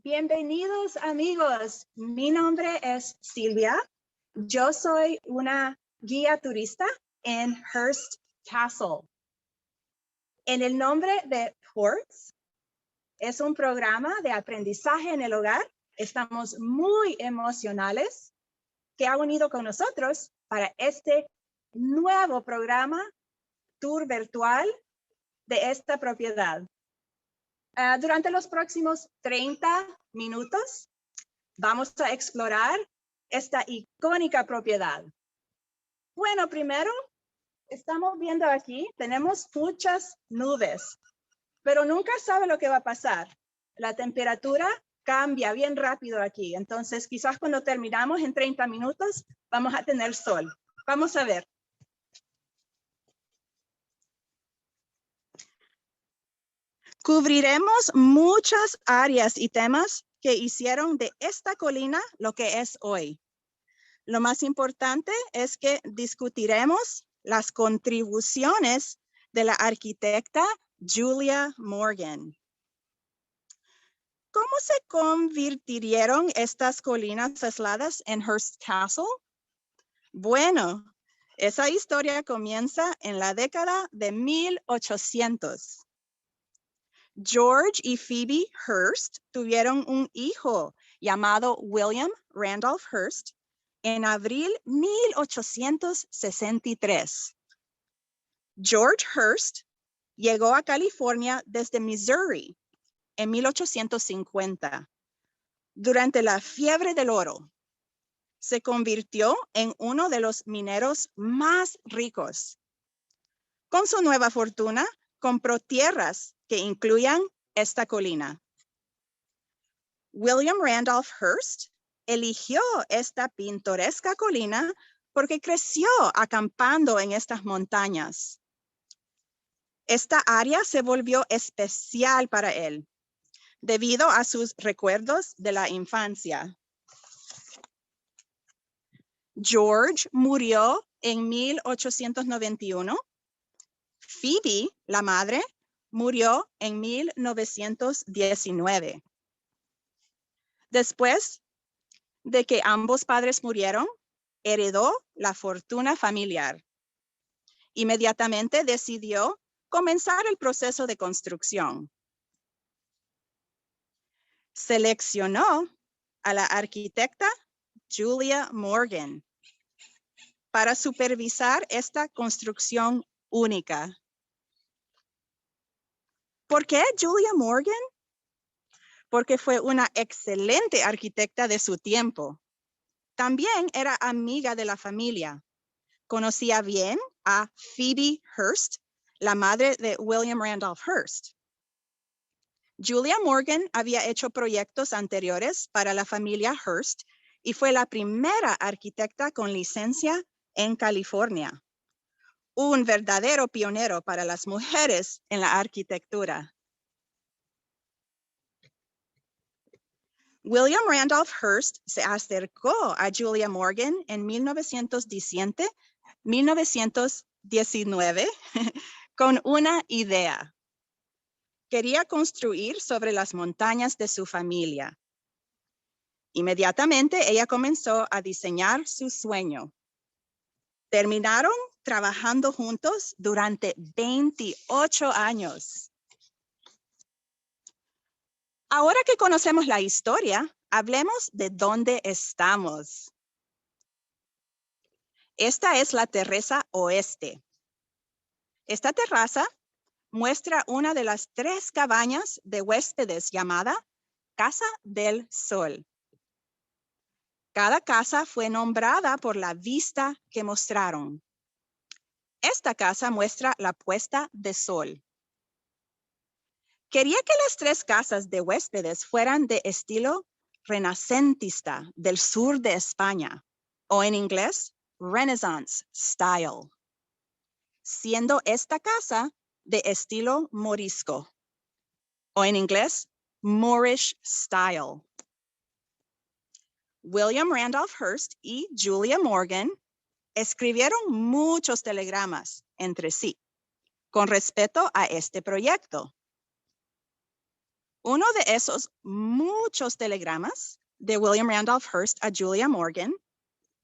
Bienvenidos amigos, mi nombre es Silvia. Yo soy una guía turista en Hearst Castle. En el nombre de Ports, es un programa de aprendizaje en el hogar. Estamos muy emocionales que ha unido con nosotros para este nuevo programa tour virtual de esta propiedad. Durante los próximos 30 minutos vamos a explorar esta icónica propiedad. Bueno, primero estamos viendo aquí, tenemos muchas nubes, pero nunca sabe lo que va a pasar. La temperatura cambia bien rápido aquí, entonces quizás cuando terminamos en 30 minutos vamos a tener sol. Vamos a ver. Cubriremos muchas áreas y temas que hicieron de esta colina lo que es hoy. Lo más importante es que discutiremos las contribuciones de la arquitecta Julia Morgan. ¿Cómo se convirtieron estas colinas aisladas en Hearst Castle? Bueno, esa historia comienza en la década de 1800. George y Phoebe Hearst tuvieron un hijo llamado William Randolph Hearst en abril 1863. George Hearst llegó a California desde Missouri en 1850. Durante la fiebre del oro, se convirtió en uno de los mineros más ricos. Con su nueva fortuna, compró tierras que incluían esta colina. William Randolph Hearst eligió esta pintoresca colina porque creció acampando en estas montañas. Esta área se volvió especial para él debido a sus recuerdos de la infancia. George murió en 1891. Phoebe, la madre, murió en 1919. Después de que ambos padres murieron, heredó la fortuna familiar. Inmediatamente decidió comenzar el proceso de construcción. Seleccionó a la arquitecta Julia Morgan para supervisar esta construcción única. ¿Por qué Julia Morgan? Porque fue una excelente arquitecta de su tiempo. También era amiga de la familia. Conocía bien a Phoebe Hearst, la madre de William Randolph Hearst. Julia Morgan había hecho proyectos anteriores para la familia Hearst y fue la primera arquitecta con licencia en California. Un verdadero pionero para las mujeres en la arquitectura. William Randolph Hearst se acercó a Julia Morgan en 1919 con una idea. Quería construir sobre las montañas de su familia. Inmediatamente ella comenzó a diseñar su sueño. Terminaron trabajando juntos durante 28 años. Ahora que conocemos la historia, hablemos de dónde estamos. Esta es la terraza oeste. Esta terraza muestra una de las 3 cabañas de huéspedes llamada Casa del Sol. Cada casa fue nombrada por la vista que mostraron. Esta casa muestra la puesta de sol. Quería que las 3 casas de huéspedes fueran de estilo renacentista del sur de España, o en inglés, Renaissance Style, siendo esta casa de estilo morisco, o en inglés, Moorish Style. William Randolph Hearst y Julia Morgan escribieron muchos telegramas entre sí con respecto a este proyecto. Uno de esos muchos telegramas de William Randolph Hearst a Julia Morgan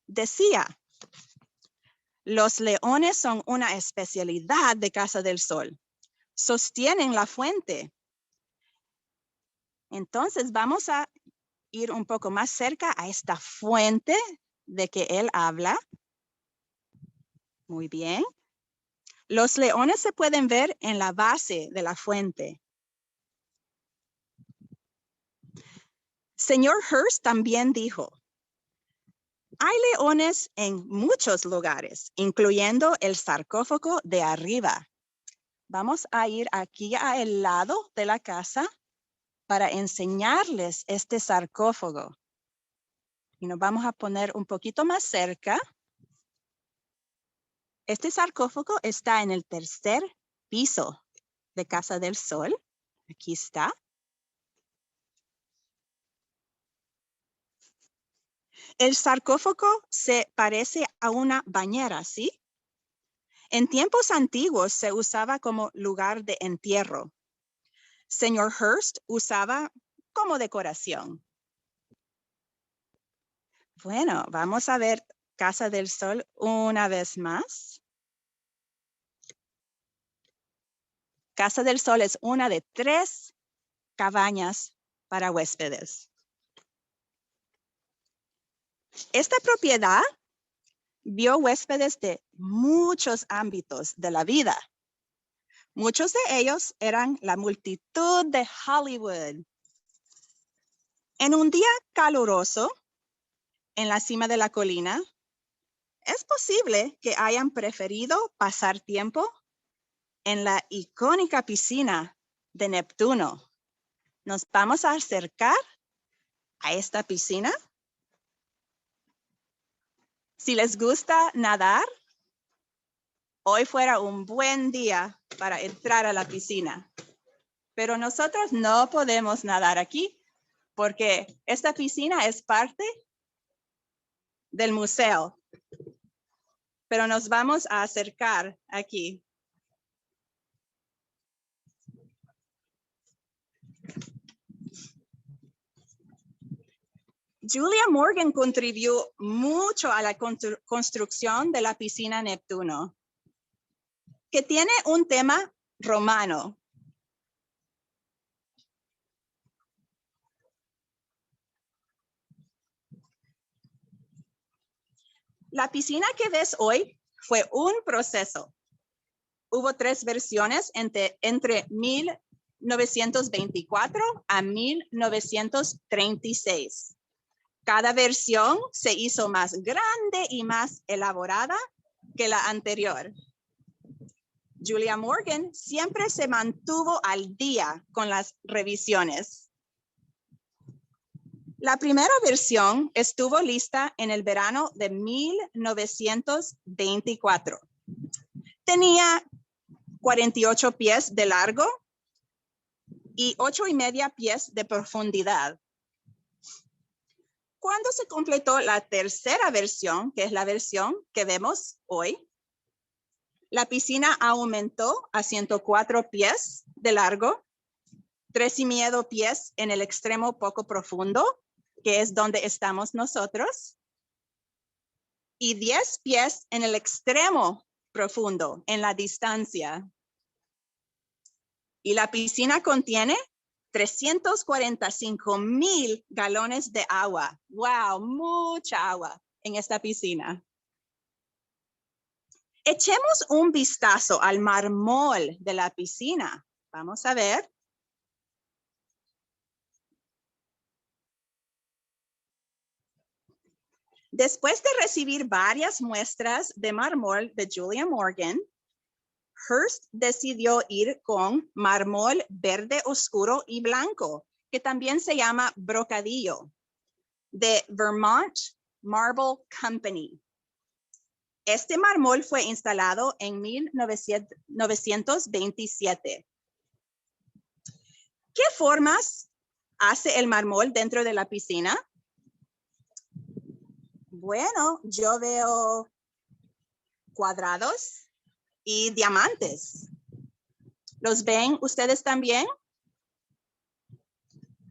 decía: los leones son una especialidad de Casa del Sol. Sostienen la fuente. Entonces vamos a ir un poco más cerca a esta fuente de que él habla. Muy bien. Los leones se pueden ver en la base de la fuente. Señor Hearst también dijo: hay leones en muchos lugares, incluyendo el sarcófago de arriba. Vamos a ir aquí al lado de la casa para enseñarles este sarcófago. Y nos vamos a poner un poquito más cerca. Este sarcófago está en el tercer piso de Casa del Sol. Aquí está. El sarcófago se parece a una bañera, ¿sí? En tiempos antiguos se usaba como lugar de entierro. Señor Hearst usaba como decoración. Bueno, vamos a ver Casa del Sol una vez más. Casa del Sol es una de 3 cabañas para huéspedes. Esta propiedad vio huéspedes de muchos ámbitos de la vida. Muchos de ellos eran la multitud de Hollywood. En un día caluroso, en la cima de la colina, es posible que hayan preferido pasar tiempo en la icónica piscina de Neptuno. Nos vamos a acercar a esta piscina. Si les gusta nadar, hoy fuera un buen día para entrar a la piscina. Pero nosotros no podemos nadar aquí porque esta piscina es parte del museo. Pero nos vamos a acercar aquí. Julia Morgan contribuyó mucho a la construcción de la piscina Neptuno, que tiene un tema romano. La piscina que ves hoy fue un proceso. Hubo 3 versiones entre 1924 a 1936. Cada versión se hizo más grande y más elaborada que la anterior. Julia Morgan siempre se mantuvo al día con las revisiones. La primera versión estuvo lista en el verano de 1924. Tenía 48 pies de largo y 8.5 pies de profundidad. Cuando se completó la tercera versión, que es la versión que vemos hoy, la piscina aumentó a 104 pies de largo, 3.5 pies en el extremo poco profundo, que es donde estamos nosotros, y 10 pies en el extremo profundo, en la distancia. Y la piscina contiene 345,000 galones de agua. ¡Wow! Mucha agua en esta piscina. Echemos un vistazo al mármol de la piscina. Vamos a ver. Después de recibir varias muestras de mármol de Julia Morgan, Hearst decidió ir con mármol verde oscuro y blanco, que también se llama brocadillo, de Vermont Marble Company. Este mármol fue instalado en 1927. ¿Qué formas hace el mármol dentro de la piscina? Bueno, yo veo cuadrados y diamantes. ¿Los ven ustedes también?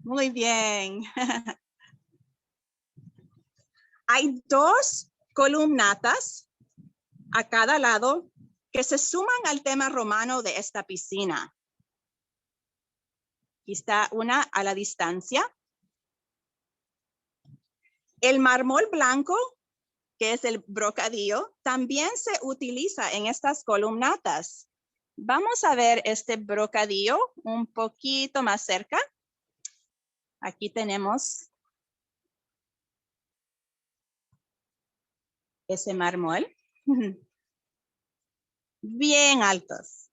Muy bien. Hay dos columnatas a cada lado que se suman al tema romano de esta piscina. Aquí está una a la distancia. El mármol blanco, que es el brocadillo, también se utiliza en estas columnatas. Vamos a ver este brocadillo un poquito más cerca. Aquí tenemos ese mármol. Bien altos.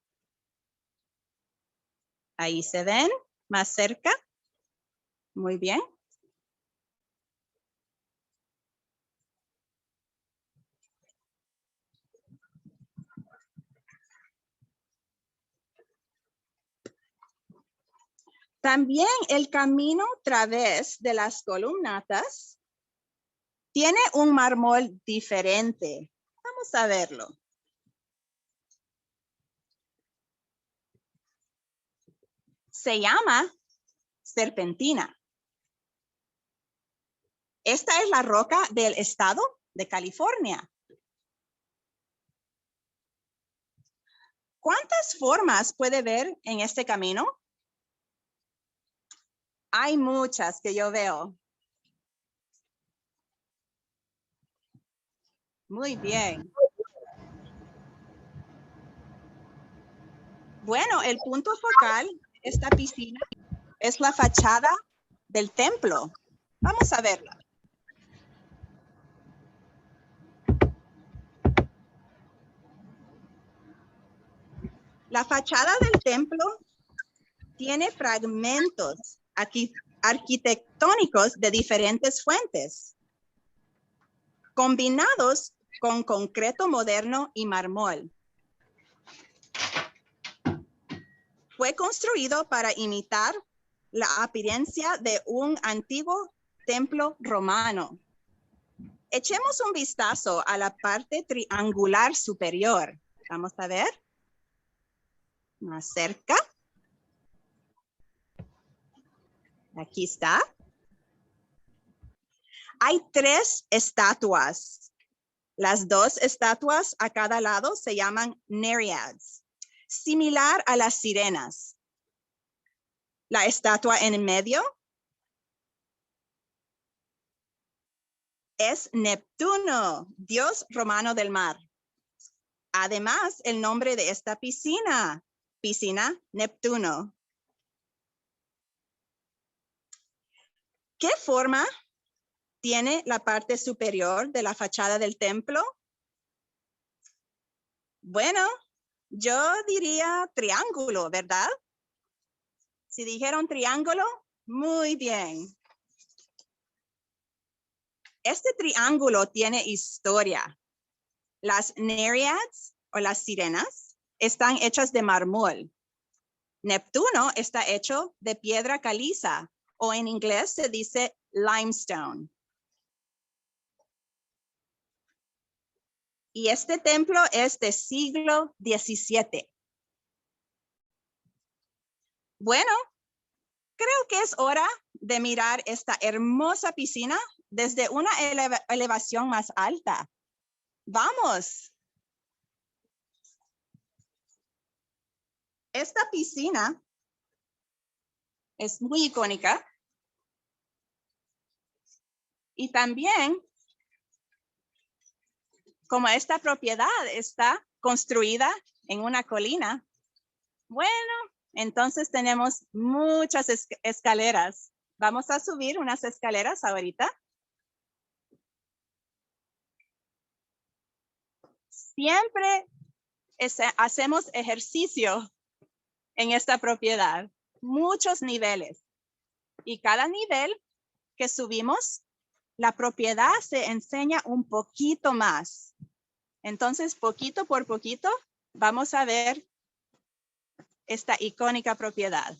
Ahí se ven más cerca. Muy bien. También el camino a través de las columnatas tiene un mármol diferente. Vamos a verlo. Se llama serpentina. Esta es la roca del estado de California. ¿Cuántas formas puede ver en este camino? Hay muchas que yo veo. Muy bien. Bueno, el punto focal de esta piscina es la fachada del templo. Vamos a verla. La fachada del templo tiene fragmentos arquitectónicos de diferentes fuentes, combinados con concreto moderno y mármol. Fue construido para imitar la apariencia de un antiguo templo romano. Echemos un vistazo a la parte triangular superior. Vamos a ver. Más cerca. Aquí está. Hay 3 estatuas. Las 2 estatuas a cada lado se llaman Nereids, similar a las sirenas. La estatua en el medio es Neptuno, dios romano del mar. Además, el nombre de esta piscina, Piscina Neptuno. ¿Qué forma tiene la parte superior de la fachada del templo? Bueno, yo diría triángulo, ¿verdad? Si dijeron triángulo, muy bien. Este triángulo tiene historia. Las Nereids o las sirenas están hechas de mármol. Neptuno está hecho de piedra caliza o en inglés se dice limestone. Y este templo es del siglo XVII. Bueno, creo que es hora de mirar esta hermosa piscina desde una elevación más alta. ¡Vamos! Esta piscina es muy icónica y también, como esta propiedad está construida en una colina, bueno, entonces tenemos muchas escaleras. Vamos a subir unas escaleras ahorita. Siempre hacemos ejercicio en esta propiedad, muchos niveles. Y cada nivel que subimos, la propiedad se enseña un poquito más. Entonces, poquito por poquito, vamos a ver esta icónica propiedad.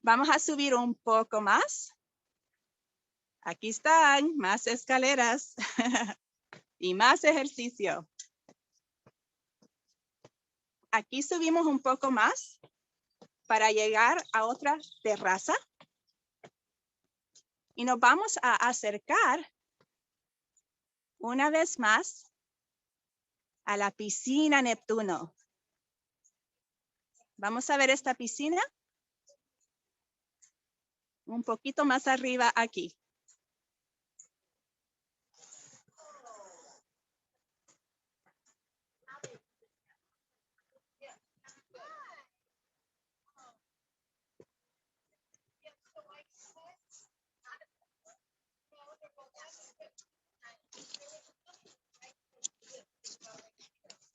Vamos a subir un poco más. Aquí están más escaleras y más ejercicio. Aquí subimos un poco más. para llegar a otra terraza. Y nos vamos a acercar una vez más a la piscina Neptuno. Vamos a ver esta piscina un poquito más arriba aquí.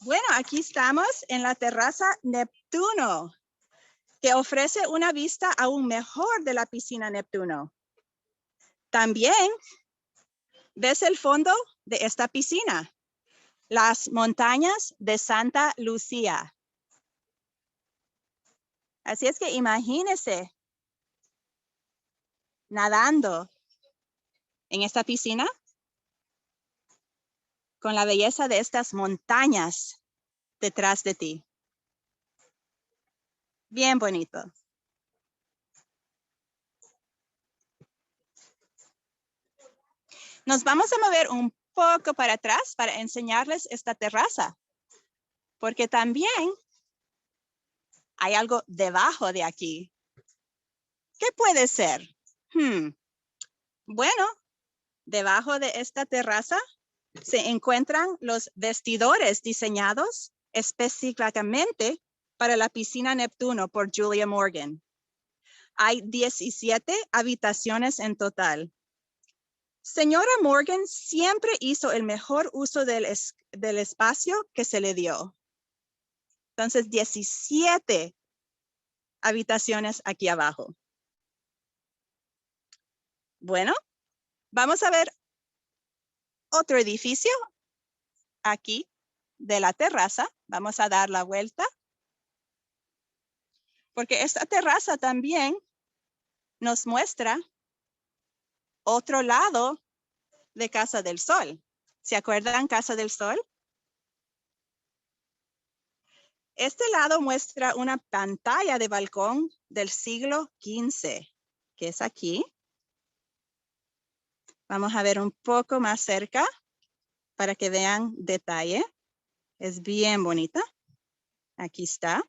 Bueno, aquí estamos en la terraza Neptuno, que ofrece una vista aún mejor de la piscina Neptuno. También ves el fondo de esta piscina, las montañas de Santa Lucía. Así es que imagínese nadando en esta piscina con la belleza de estas montañas detrás de ti. Bien bonito. Nos vamos a mover un poco para atrás para enseñarles esta terraza, porque también hay algo debajo de aquí. ¿Qué puede ser? Bueno, debajo de esta terraza se encuentran los vestidores diseñados específicamente para la piscina Neptuno por Julia Morgan. Hay 17 habitaciones en total. Señora Morgan siempre hizo el mejor uso del espacio que se le dio. Entonces, 17 habitaciones aquí abajo. Bueno, vamos a ver otro edificio aquí de la terraza. Vamos a dar la vuelta. Porque esta terraza también nos muestra otro lado de Casa del Sol. ¿Se acuerdan Casa del Sol? Este lado muestra una pantalla de balcón del siglo XV, que es aquí. Vamos a ver un poco más cerca para que vean detalle. Es bien bonita. Aquí está.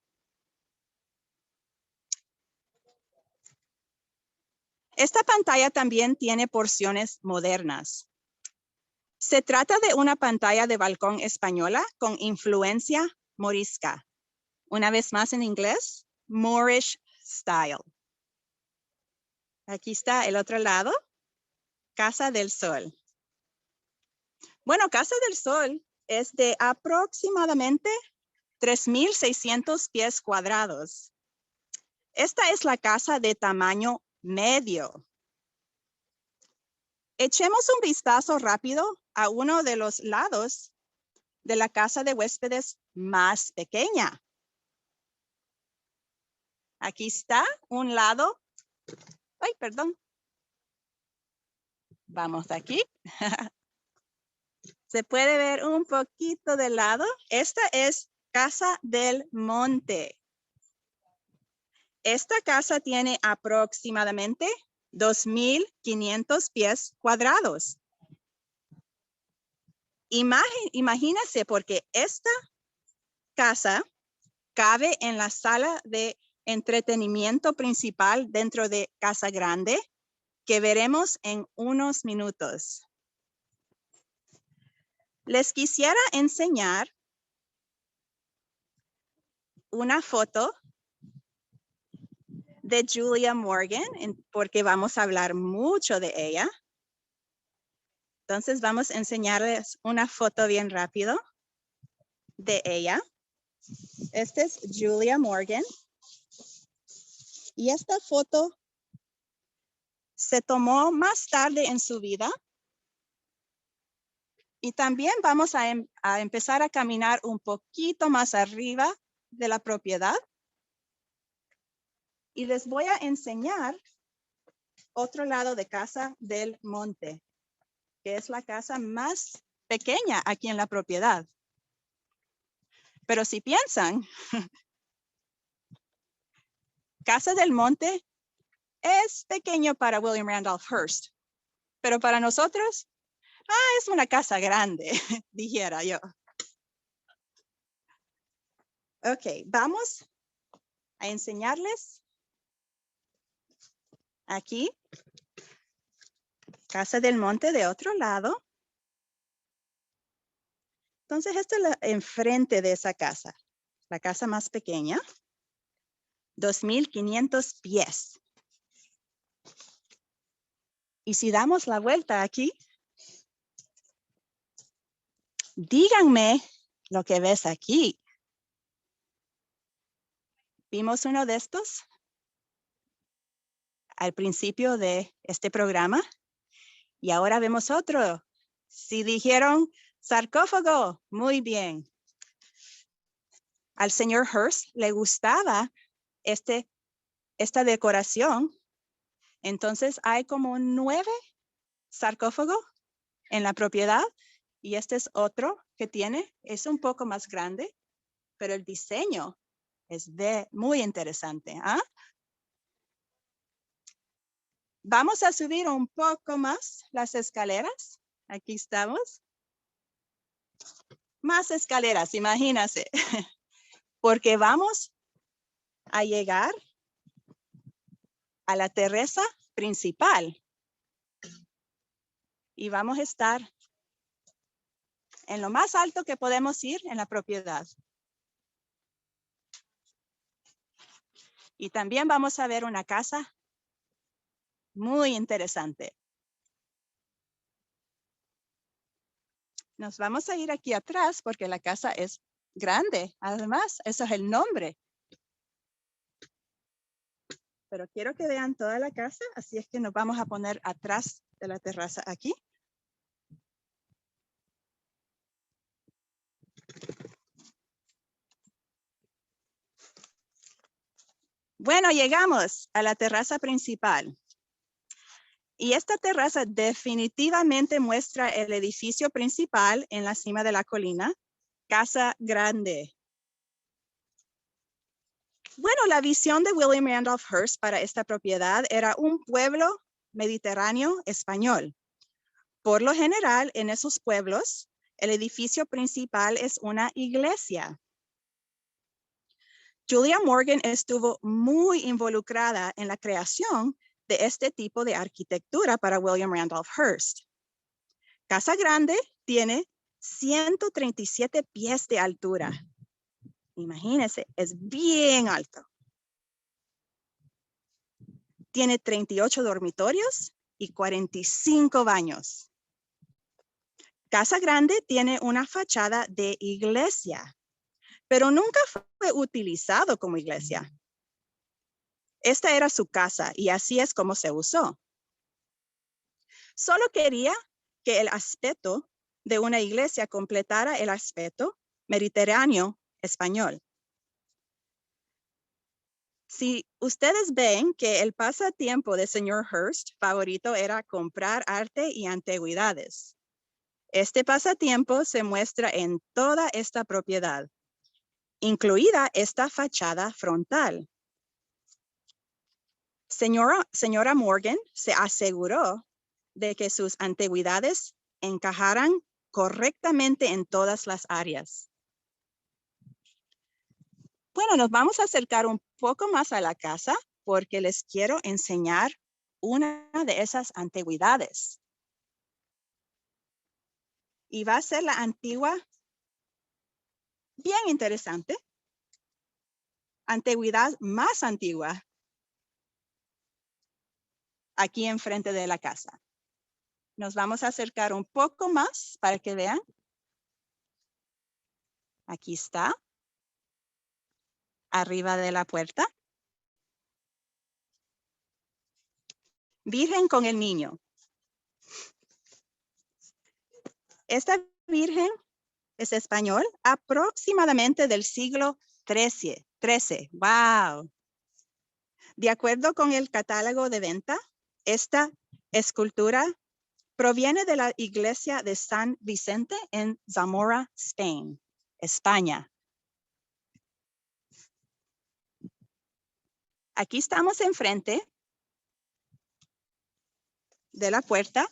Esta pantalla también tiene porciones modernas. Se trata de una pantalla de balcón española con influencia morisca. Una vez más en inglés, Moorish style. Aquí está el otro lado, Casa del Sol. Bueno, Casa del Sol es de aproximadamente 3,600 pies cuadrados. Esta es la casa de tamaño medio. Echemos un vistazo rápido a uno de los lados de la casa de huéspedes más pequeña. Aquí está un lado. Ay, perdón. Vamos aquí. Se puede ver un poquito de lado. Esta es Casa del Monte. Esta casa tiene aproximadamente 2,500 pies cuadrados. Imagínense, porque esta casa cabe en la sala de entretenimiento principal dentro de Casa Grande, que veremos en unos minutos. Les quisiera enseñar una foto de Julia Morgan, porque vamos a hablar mucho de ella. Entonces vamos a enseñarles una foto bien rápido de ella. Esta es Julia Morgan. Y esta foto se tomó más tarde en su vida. Y también vamos a empezar a caminar un poquito más arriba de la propiedad. Y les voy a enseñar otro lado de Casa del Monte, que es la casa más pequeña aquí en la propiedad. Pero si piensan, Casa del Monte es pequeño para William Randolph Hearst, pero para nosotros, es una casa grande, dijera yo. Ok, vamos a enseñarles aquí, Casa del Monte de otro lado. Entonces, esto es enfrente de esa casa, la casa más pequeña, 2,500 pies. Y si damos la vuelta aquí, díganme lo que ves aquí. ¿Vimos uno de estos al principio de este programa? Y ahora vemos otro. Si dijeron sarcófago, muy bien. Al señor Hearst le gustaba esta decoración. Entonces hay como 9 sarcófagos en la propiedad. Y este es otro que tiene. Es un poco más grande, pero el diseño es muy interesante. Vamos a subir un poco más las escaleras. Aquí estamos. Más escaleras, imagínense. Porque vamos a llegar a la terraza principal. Y vamos a estar en lo más alto que podemos ir en la propiedad. Y también vamos a ver una casa muy interesante. Nos vamos a ir aquí atrás porque la casa es grande. Además, eso es el nombre. Pero quiero que vean toda la casa, así es que nos vamos a poner atrás de la terraza aquí. Bueno, llegamos a la terraza principal. Y esta terraza definitivamente muestra el edificio principal en la cima de la colina, Casa Grande. Bueno, la visión de William Randolph Hearst para esta propiedad era un pueblo mediterráneo español. Por lo general, en esos pueblos, el edificio principal es una iglesia. Julia Morgan estuvo muy involucrada en la creación de este tipo de arquitectura para William Randolph Hearst. Casa Grande tiene 137 pies de altura. Imagínense, es bien alto. Tiene 38 dormitorios y 45 baños. Casa Grande tiene una fachada de iglesia, pero nunca fue utilizado como iglesia. Esta era su casa y así es como se usó. Solo quería que el aspecto de una iglesia completara el aspecto mediterráneo español. Si ustedes ven que el pasatiempo del señor Hearst favorito era comprar arte y antigüedades. Este pasatiempo se muestra en toda esta propiedad, incluida esta fachada frontal. Señora Morgan se aseguró de que sus antigüedades encajaran correctamente en todas las áreas. Bueno, nos vamos a acercar un poco más a la casa porque les quiero enseñar una de esas antigüedades. Y va a ser la antigua, bien interesante, antigüedad más antigua aquí enfrente de la casa. Nos vamos a acercar un poco más para que vean. Aquí está. Arriba de la puerta. Virgen con el niño. Esta virgen es español, aproximadamente del siglo XIII. ¡Wow! De acuerdo con el catálogo de venta, esta escultura proviene de la iglesia de San Vicente en Zamora, España. Aquí estamos enfrente de la puerta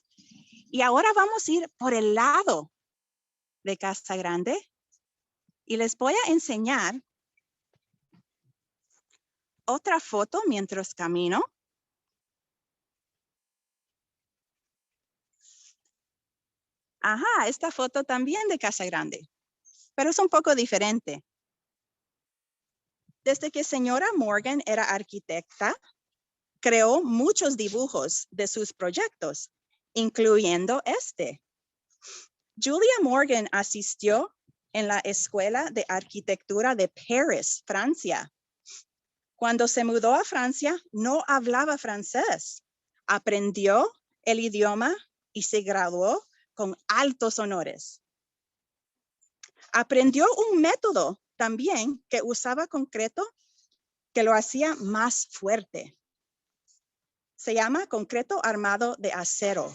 y ahora vamos a ir por el lado de Casa Grande y les voy a enseñar otra foto mientras camino. Ajá, esta foto también de Casa Grande, pero es un poco diferente. Desde que señora Morgan era arquitecta, creó muchos dibujos de sus proyectos, incluyendo este. Julia Morgan asistió en la Escuela de Arquitectura de París, Francia. Cuando se mudó a Francia, no hablaba francés. Aprendió el idioma y se graduó con altos honores. Aprendió un método también que usaba concreto que lo hacía más fuerte. Se llama concreto armado de acero,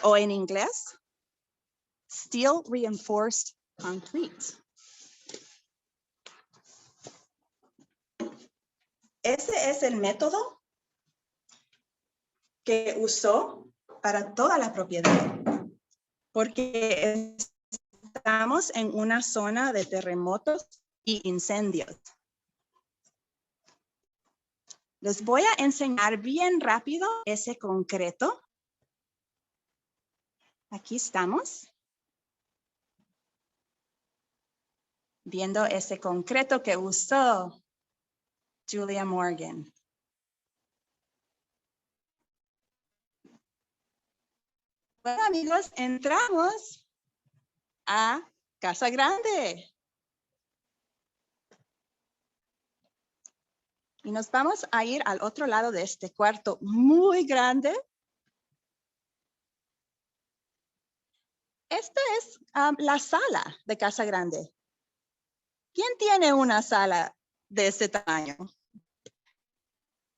o en inglés, steel reinforced concrete. Ese es el método que usó para toda la propiedad, porque estamos en una zona de terremotos y incendios. Les voy a enseñar bien rápido ese concreto. Aquí estamos. Viendo ese concreto que usó Julia Morgan. Bueno, amigos, entramos a Casa Grande. Y nos vamos a ir al otro lado de este cuarto muy grande. Esta es la sala de Casa Grande. ¿Quién tiene una sala de este tamaño?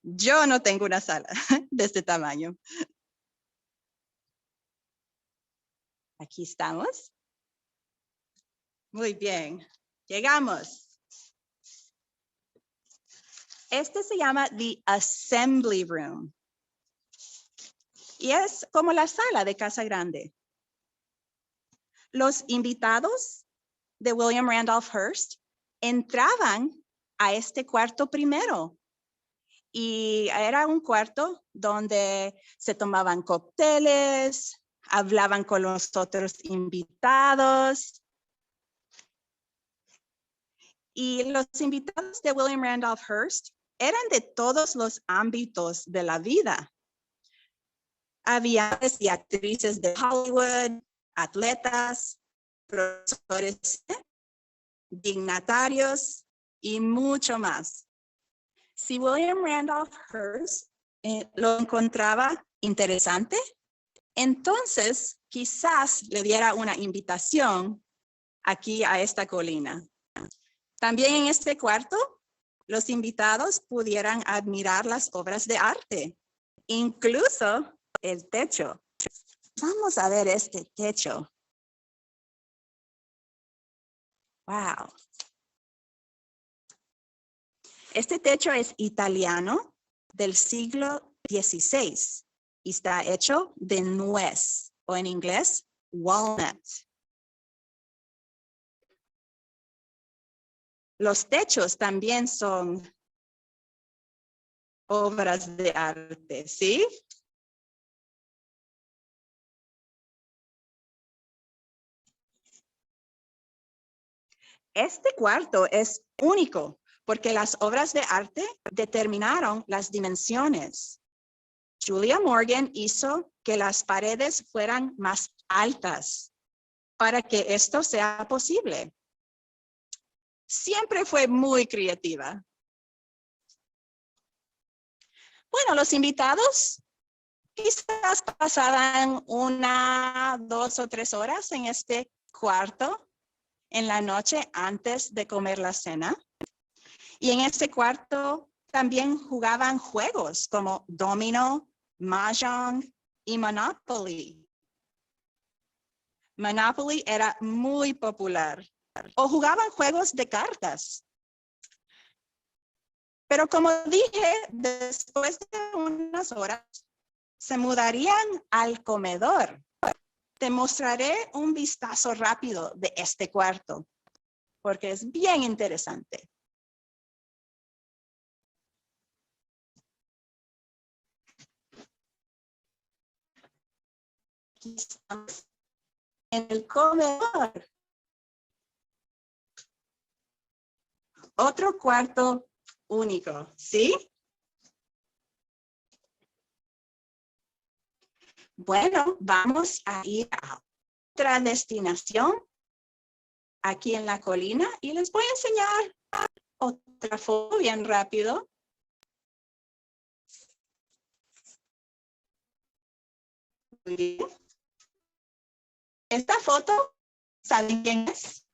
Yo no tengo una sala de este tamaño. Aquí estamos. Muy bien. Llegamos. Este se llama The Assembly Room. Y es como la sala de Casa Grande. Los invitados de William Randolph Hearst entraban a este cuarto primero. Y era un cuarto donde se tomaban cócteles, hablaban con los otros invitados. Y los invitados de William Randolph Hearst eran de todos los ámbitos de la vida. Había actores y actrices de Hollywood, atletas, profesores, dignatarios y mucho más. Si William Randolph Hearst lo encontraba interesante, entonces quizás le diera una invitación aquí a esta colina. También en este cuarto, los invitados pudieran admirar las obras de arte, incluso el techo. Vamos a ver este techo. Wow. Este techo es italiano del siglo XVI y está hecho de nuez, o en inglés, walnut. Los techos también son obras de arte, ¿sí? Este cuarto es único porque las obras de arte determinaron las dimensiones. Julia Morgan hizo que las paredes fueran más altas para que esto sea posible. Siempre fue muy creativa. Bueno, los invitados quizás pasaban 1, 2 o 3 horas en este cuarto en la noche antes de comer la cena. Y en este cuarto también jugaban juegos como Domino, Mahjong y Monopoly. Monopoly era muy popular. O jugaban juegos de cartas. Pero como dije, después de unas horas, se mudarían al comedor. Te mostraré un vistazo rápido de este cuarto, porque es bien interesante. Aquí estamos en el comedor. Otro cuarto único, ¿sí? Bueno, vamos a ir a otra destinación aquí en la colina y les voy a enseñar otra foto bien rápido. Muy bien. Esta foto, ¿saben quién es?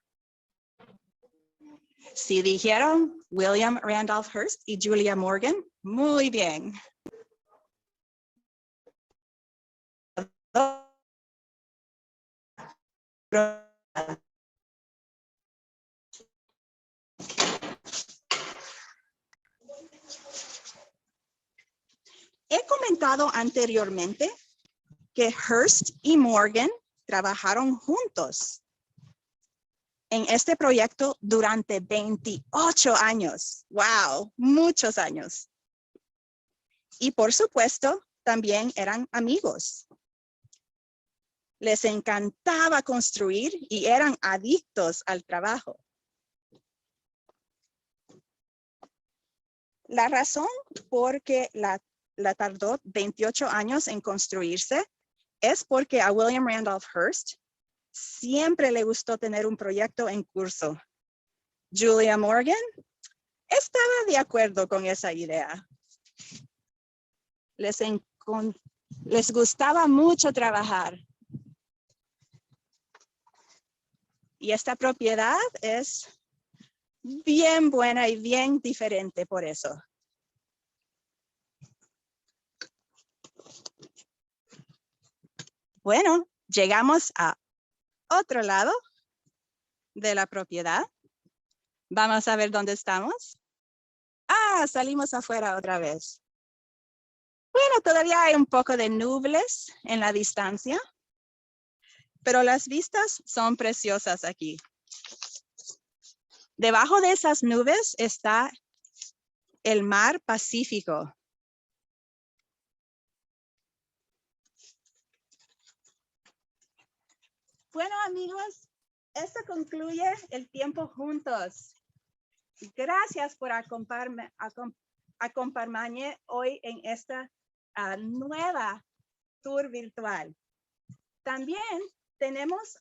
Si dijeron William Randolph Hearst y Julia Morgan, muy bien. He comentado anteriormente que Hearst y Morgan trabajaron juntos en este proyecto durante 28 años. ¡Wow! Muchos años. Y por supuesto, también eran amigos. Les encantaba construir y eran adictos al trabajo. La razón por que la tardó 28 años en construirse es porque a William Randolph Hearst siempre le gustó tener un proyecto en curso. Julia Morgan estaba de acuerdo con esa idea. Les gustaba mucho trabajar. Y esta propiedad es bien buena y bien diferente por eso. Bueno, llegamos a otro lado de la propiedad. Vamos a ver dónde estamos. Ah, salimos afuera otra vez. Bueno, todavía hay un poco de nubes en la distancia, pero las vistas son preciosas aquí. Debajo de esas nubes está el mar Pacífico. Bueno, amigos, esto concluye el tiempo juntos. Gracias por acompañarme hoy en esta nueva tour virtual. También tenemos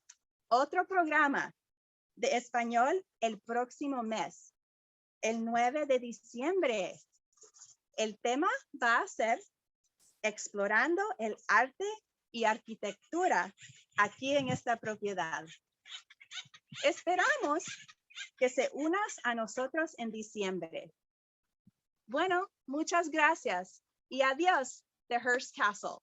otro programa de español el próximo mes, el 9 de diciembre. El tema va a ser explorando el arte y arquitectura aquí en esta propiedad. Esperamos que se unas a nosotros en diciembre. Bueno, muchas gracias y adiós de Hearst Castle.